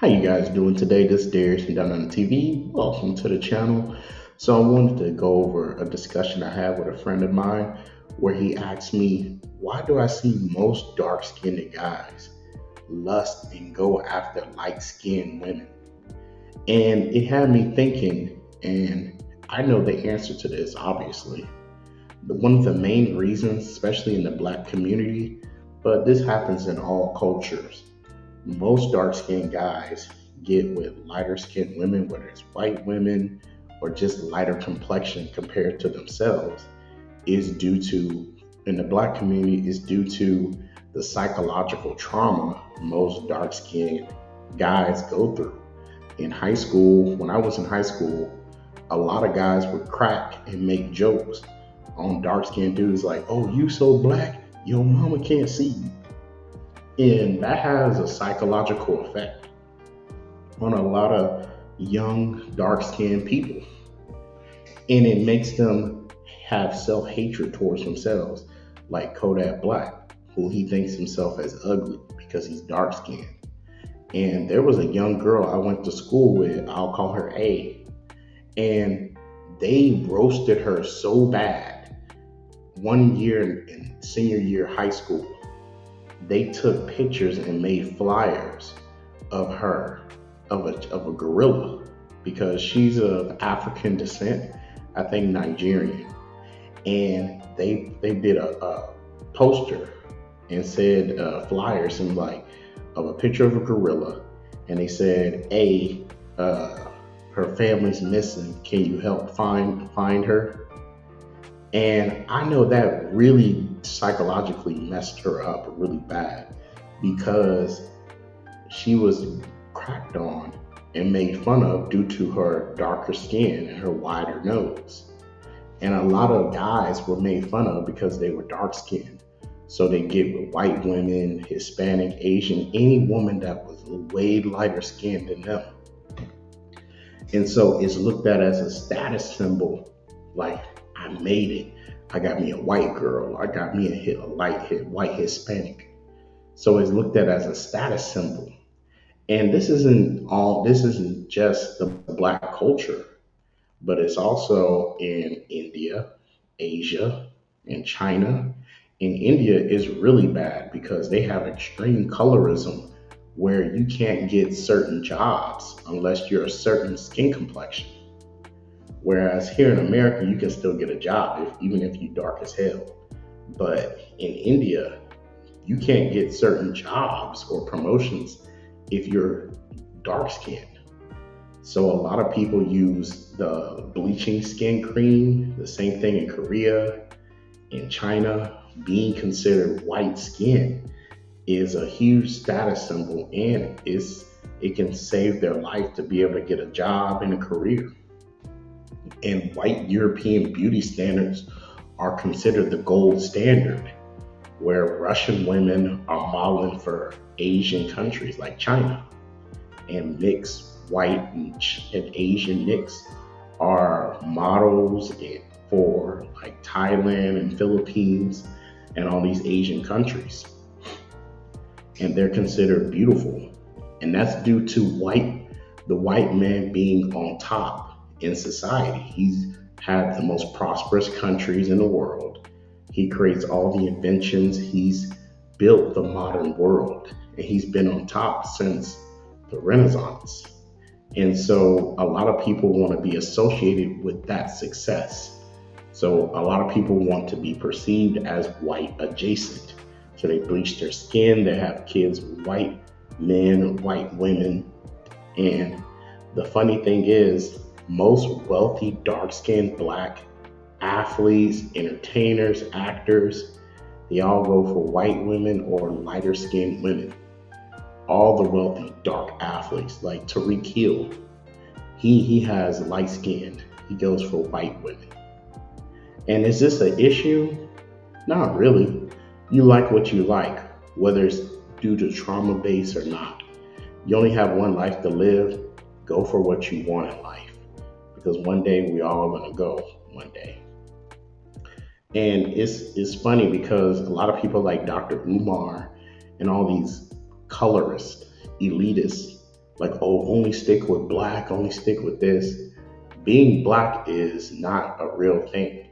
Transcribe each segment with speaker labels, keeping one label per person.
Speaker 1: How you guys doing today? This is Darius from Down on the TV. Welcome to the channel. So I wanted to go over a discussion I had with a friend of mine where he asked me, why do I see most dark-skinned guys lust and go after light-skinned women? And it had me thinking, and I know the answer to this, obviously. But one of the main reasons, especially in the black community, but this happens in all cultures, most dark skinned guys get with lighter skinned women, whether it's white women or just lighter complexion compared to themselves, is due to, in the black community, is due to the psychological trauma most dark skinned guys go through. In high school, when I was in high school, a lot of guys would crack and make jokes on dark skinned dudes like, oh, you so black, your mama can't see you. And that has a psychological effect on a lot of young, dark skinned people. And it makes them have self hatred towards themselves, like Kodak Black, who he thinks himself as ugly because he's dark skinned. And there was a young girl I went to school with, I'll call her A, and they roasted her so bad. One year in senior year high school, they took pictures and made flyers of her, of a gorilla, because she's of African descent, I think Nigerian. And they did a poster and said flyers and like of a picture of a gorilla, and they said, "A, her family's missing. Can you help find her?" And I know that really psychologically messed her up really bad because she was cracked on and made fun of due to her darker skin and her wider nose. And a lot of guys were made fun of because they were dark skinned. So they get with white women, Hispanic, Asian, any woman that was way lighter skinned than them. And so it's looked at as a status symbol, like I made it. I got me a white girl. I got me a white Hispanic. So it's looked at as a status symbol. And this isn't just the black culture, but it's also in India, Asia, and China. In India is really bad because they have extreme colorism where you can't get certain jobs unless you're a certain skin complexion. Whereas here in America, you can still get a job even if you're dark as hell. But in India, you can't get certain jobs or promotions if you're dark skinned. So a lot of people use the bleaching skin cream, the same thing in Korea, in China. Being considered white skin is a huge status symbol, and it can save their life to be able to get a job and a career. And white European beauty standards are considered the gold standard, where Russian women are modeling for Asian countries like China, and mixed white and Asian mix are models for like Thailand and Philippines and all these Asian countries. And they're considered beautiful. And that's due to the white man being on top in society. He's had the most prosperous countries in the world. He creates all the inventions. He's built the modern world. And he's been on top since the Renaissance. And so a lot of people want to be associated with that success. So a lot of people want to be perceived as white adjacent. So they bleach their skin, they have kids with white men, white women. And the funny thing is, most wealthy, dark-skinned black athletes, entertainers, actors, they all go for white women or lighter-skinned women. All the wealthy dark athletes, like Tariq Hill, he has light skin. He goes for white women. And is this an issue? Not really. You like what you like, whether it's due to trauma base or not. You only have one life to live. Go for what you want in life. Because one day we all gonna go one day. And it's funny because a lot of people like Dr. Umar and all these colorists, elitists, Like, oh, only stick with black, only stick with this. Being black is not a real thing.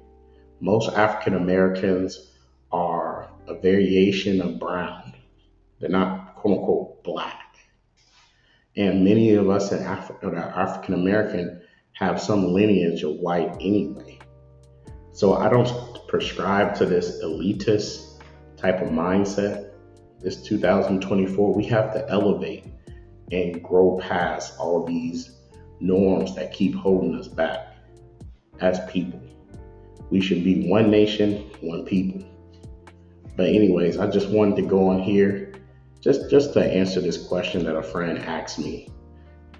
Speaker 1: Most African Americans are a variation of brown. They're not quote unquote black. And many of us in Africa, that are African American, have some lineage of white anyway. So I don't prescribe to this elitist type of mindset. This 2024, we have to elevate and grow past all these norms that keep holding us back as people. We should be one nation, one people. But anyways, I just wanted to go on here just to answer this question that a friend asked me.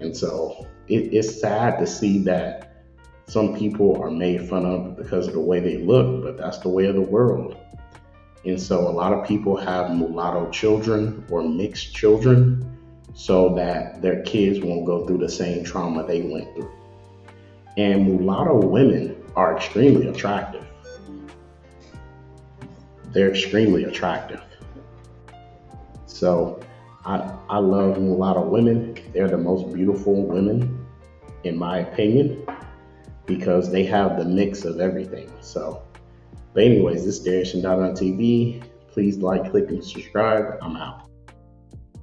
Speaker 1: And so it's sad to see that some people are made fun of because of the way they look, but that's the way of the world. And so a lot of people have mulatto children or mixed children so that their kids won't go through the same trauma they went through. And mulatto women are extremely attractive. They're extremely attractive. So I love mulatto women. They're the most beautiful women, in my opinion, because they have the mix of everything. So, but anyways, this is Darius and Dot on TV. Please like, click, and subscribe. I'm out.